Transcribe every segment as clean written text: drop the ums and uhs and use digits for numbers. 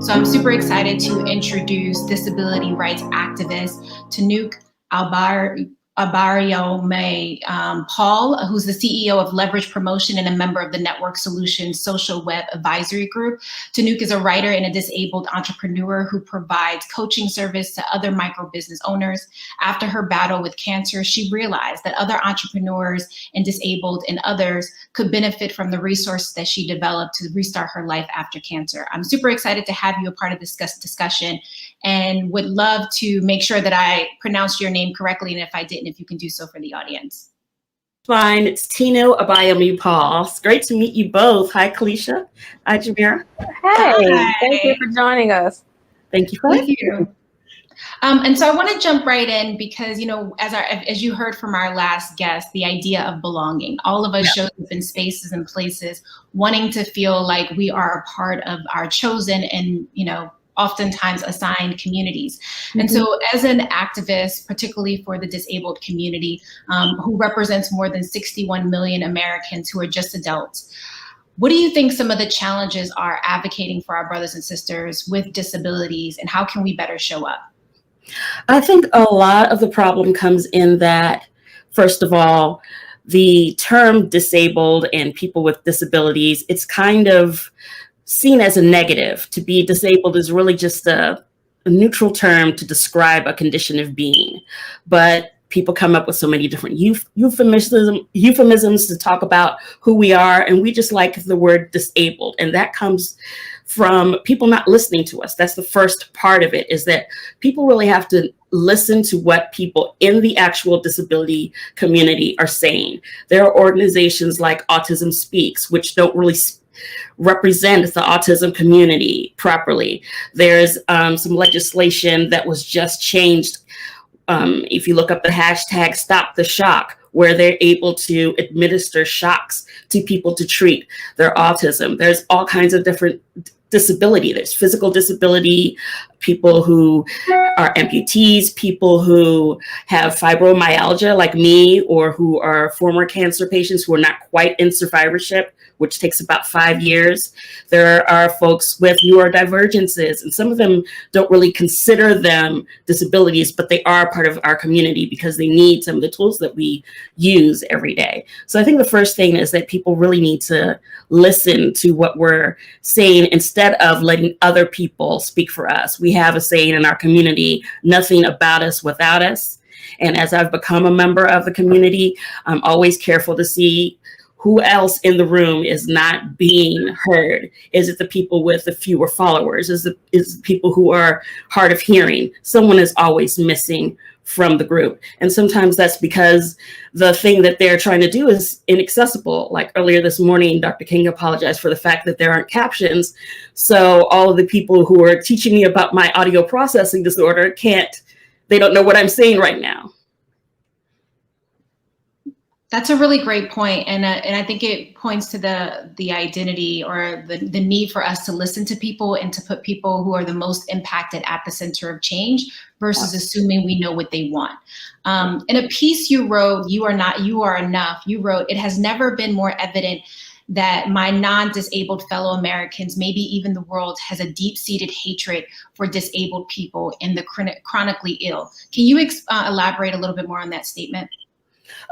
So I'm super excited to introduce disability rights activist Tinuke Abayomi-Paul, who's the CEO of Leverage Promotion and a member of the Network Solutions Social Web Advisory Group. Tinuke is a writer and a disabled entrepreneur who provides coaching service to other micro business owners. After her battle with cancer, she realized that other entrepreneurs and disabled and others could benefit from the resources that she developed to restart her life after cancer. I'm super excited to have you a part of this discussion and would love to make sure that I pronounced your name correctly, and if I didn't, if you can do so for the audience. Fine, it's Tinuke Abayomi-Paul. It's great to meet you both. Hi, Kalisha. Hi, Jamira. Hey, Hi. Thank you for joining us. Thank you for Thank you. And so I want to jump right in because, you know, as you heard from our last guest, the idea of belonging. All of us show up in spaces and places wanting to feel like we are a part of our chosen and, you know, oftentimes assigned communities. And so as an activist, particularly for the disabled community, who represents more than 61 million Americans who are just adults, what do you think some of the challenges are advocating for our brothers and sisters with disabilities, and how can we better show up? I think a lot of the problem comes in that, first of all, the term disabled and people with disabilities, it's kind of seen as a negative. To be disabled is really just a neutral term to describe a condition of being. But people come up with so many different euphemisms to talk about who we are, and we just like the word disabled. And that comes from people not listening to us. That's the first part of it, is that people really have to listen to what people in the actual disability community are saying. There are organizations like Autism Speaks, which don't really represent the autism community properly. There's some legislation that was just changed. If you look up the hashtag Stop the Shock, where they're able to administer shocks to people to treat their autism. There's all kinds of different disability. There's physical disability, people who are amputees, people who have fibromyalgia like me, or who are former cancer patients who are not quite in survivorship, which takes about 5 years. There are folks with neurodivergences, and some of them don't really consider them disabilities, but they are part of our community because they need some of the tools that we use every day. So I think the first thing is that people really need to listen to what we're saying instead of letting other people speak for us. We have a saying in our community, nothing about us without us. And as I've become a member of the community, I'm always careful to see who else in the room is not being heard. Is it the people with the fewer followers? Is it people who are hard of hearing? Someone is always missing from the group. And sometimes that's because the thing that they're trying to do is inaccessible. Like earlier this morning, Dr. King apologized for the fact that there aren't captions. So all of the people who are teaching me about my audio processing disorder they don't know what I'm saying right now. That's a really great point, and I think it points to the identity or the need for us to listen to people and to put people who are the most impacted at the center of change versus assuming we know what they want. In a piece you wrote, "You Are Not, You Are Enough," you wrote, "It has never been more evident that my non-disabled fellow Americans, maybe even the world, has a deep-seated hatred for disabled people and the chronically ill." Can you elaborate a little bit more on that statement?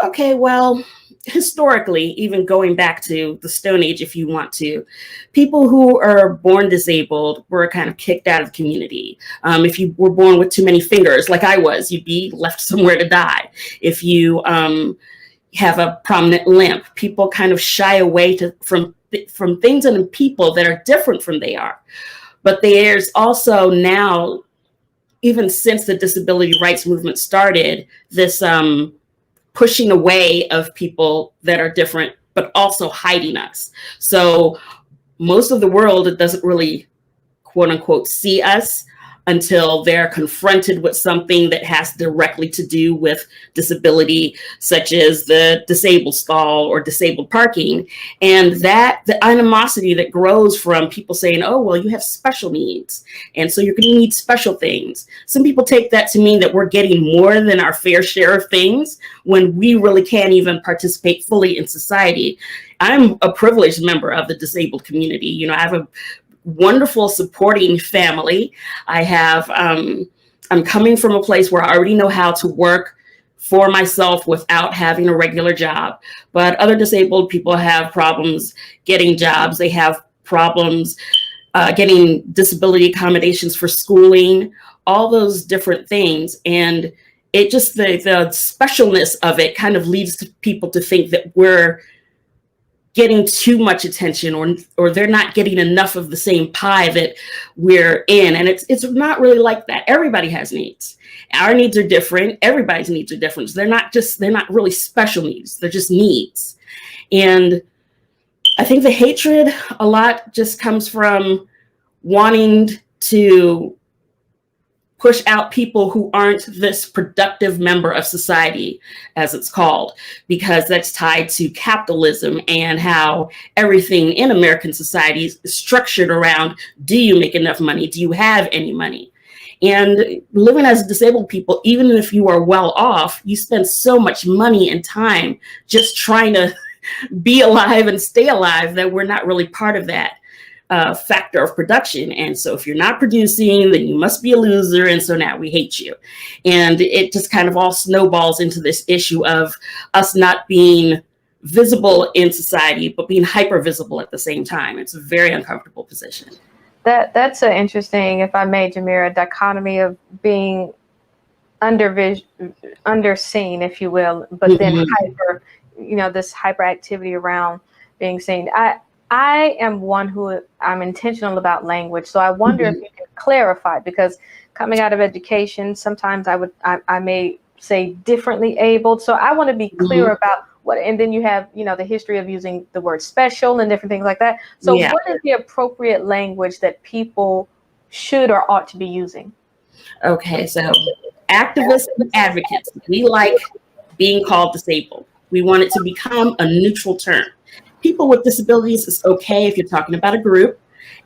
Okay, well, historically, even going back to the Stone Age, if you want to, people who are born disabled were kind of kicked out of the community. If you were born with too many fingers, like I was, you'd be left somewhere to die. If you have a prominent limp, people kind of shy away from things and people that are different from they are. But there's also now, even since the disability rights movement started, this pushing away of people that are different, but also hiding us. So most of the world doesn't really, quote unquote, see us until they're confronted with something that has directly to do with disability, such as the disabled stall or disabled parking. And that the animosity that grows from people saying, oh, well, you have special needs, and so you're going to need special things. Some people take that to mean that we're getting more than our fair share of things when we really can't even participate fully in society. I'm a privileged member of the disabled community. You know, I have a wonderful supporting family. I have, I'm coming from a place where I already know how to work for myself without having a regular job. But other disabled people have problems getting jobs. They have problems getting disability accommodations for schooling, all those different things. And it just, the specialness of it kind of leads to people to think that we're getting too much attention, or they're not getting enough of the same pie that we're in. And it's not really like that. Everybody has needs. Our needs are different. Everybody's needs are different. They're not really special needs. They're just needs. And I think the hatred a lot just comes from wanting to push out people who aren't this productive member of society, as it's called, because that's tied to capitalism and how everything in American society is structured around, do you make enough money? Do you have any money? And living as disabled people, even if you are well off, you spend so much money and time just trying to be alive and stay alive that we're not really part of that factor of production. And so if you're not producing, then you must be a loser. And so now we hate you. And it just kind of all snowballs into this issue of us not being visible in society, but being hyper visible at the same time. It's a very uncomfortable position. That's an interesting, if I may, Jamira, dichotomy of being underseen, if you will, but then hyper, this hyperactivity around being seen. I am one who I'm intentional about language. So I wonder if you can clarify, because coming out of education, sometimes I may say differently abled. So I want to be clear about what, and then you have, the history of using the word special and different things like that. So what is the appropriate language that people should or ought to be using? Okay, so activists and advocates, we like being called disabled. We want it to become a neutral term. People with disabilities is okay if you're talking about a group.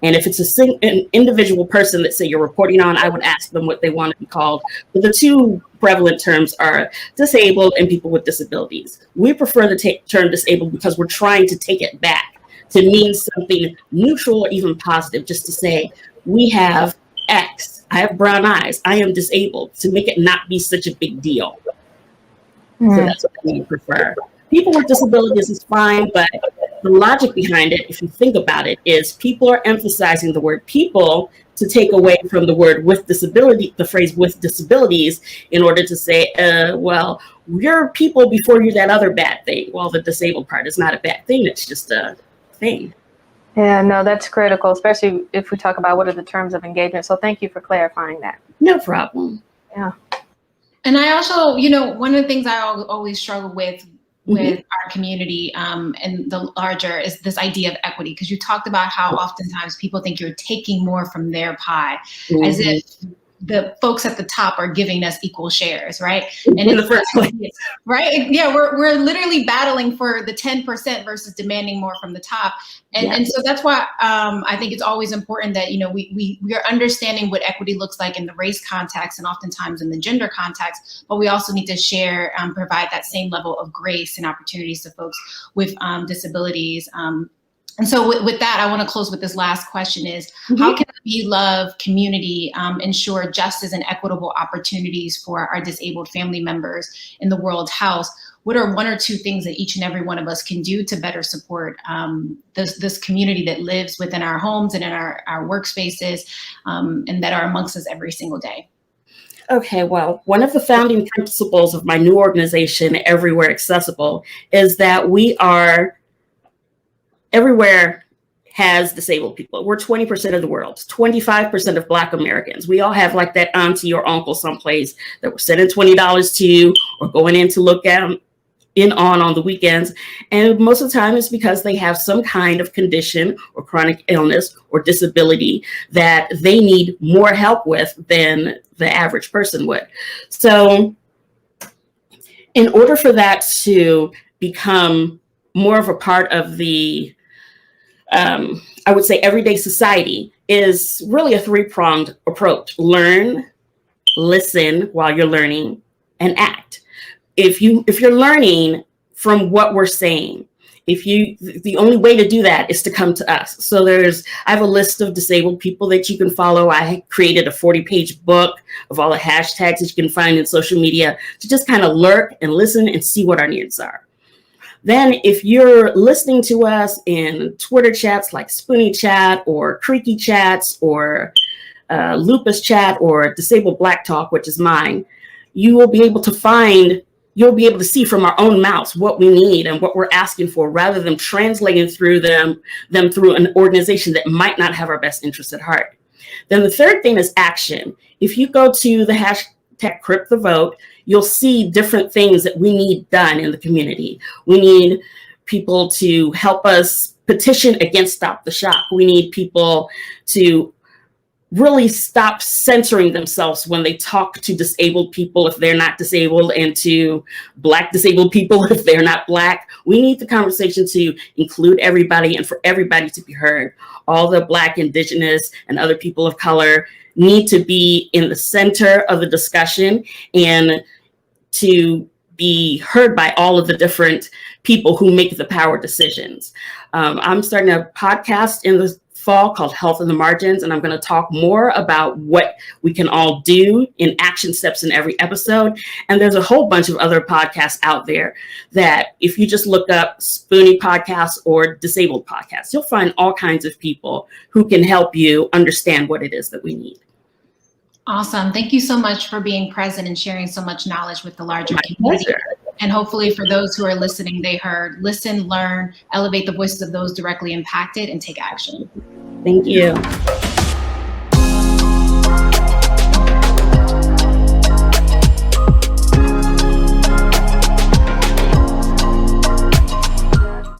And if it's an individual person that, say, you're reporting on, I would ask them what they want to be called. But the two prevalent terms are disabled and people with disabilities. We prefer the term disabled because we're trying to take it back to mean something neutral or even positive, just to say, we have X, I have brown eyes, I am disabled, to make it not be such a big deal. So that's what we prefer. People with disabilities is fine, but the logic behind it, if you think about it, is people are emphasizing the word people to take away from the word with disability, the phrase with disabilities, in order to say, well, you're people before you're that other bad thing. Well, the disabled part is not a bad thing. It's just a thing. Yeah, no, that's critical, especially if we talk about what are the terms of engagement. So thank you for clarifying that. No problem. Yeah. And I also, one of the things I always struggle with our community and the larger is this idea of equity, because you talked about how oftentimes people think you're taking more from their pie, as if the folks at the top are giving us equal shares, right? And in the first place, right? Yeah, we're literally battling for the 10% versus demanding more from the top. And so that's why I think it's always important that, we are understanding what equity looks like in the race context and oftentimes in the gender context, but we also need to share, provide that same level of grace and opportunities to folks with disabilities. And so with that, I want to close with this last question is, how can We Love community ensure justice and equitable opportunities for our disabled family members in the World House? What are one or two things that each and every one of us can do to better support this community that lives within our homes and in our workspaces and that are amongst us every single day? Okay, well, one of the founding principles of my new organization, Everywhere Accessible, is that we are everywhere has disabled people. We're 20% of the world, 25% of Black Americans. We all have like that auntie or uncle someplace that we're sending $20 to or going in to look at on the weekends. And most of the time it's because they have some kind of condition or chronic illness or disability that they need more help with than the average person would. So in order for that to become more of a part of the I would say everyday society, is really a three-pronged approach. Learn, listen while you're learning, and act. If you're learning from what we're saying, The only way to do that is to come to us. So I have a list of disabled people that you can follow. I created a 40-page book of all the hashtags that you can find in social media to just kind of lurk and listen and see what our needs are. Then if you're listening to us in Twitter chats like Spoonie Chat or Creaky Chats or Lupus Chat or Disabled Black Talk, which is mine, you'll be able to see from our own mouths what we need and what we're asking for, rather than translating through them through an organization that might not have our best interests at heart. Then the third thing is action. If you go to the hashtag Crip the Vote, you'll see different things that we need done in the community. We need people to help us petition against Stop the Shock. We need people to really stop censoring themselves when they talk to disabled people if they're not disabled, and to Black disabled people if they're not Black. We need the conversation to include everybody and for everybody to be heard. All the Black, Indigenous, and other people of color need to be in the center of the discussion and to be heard by all of the different people who make the power decisions. I'm starting a podcast in the fall called Health in the Margins, and I'm going to talk more about what we can all do in action steps in every episode. And there's a whole bunch of other podcasts out there that if you just look up Spoonie Podcasts or Disabled Podcasts, you'll find all kinds of people who can help you understand what it is that we need. Awesome. Thank you so much for being present and sharing so much knowledge with the larger community. Pleasure. And hopefully for those who are listening, they heard, listen, learn, elevate the voices of those directly impacted, and take action. Thank you.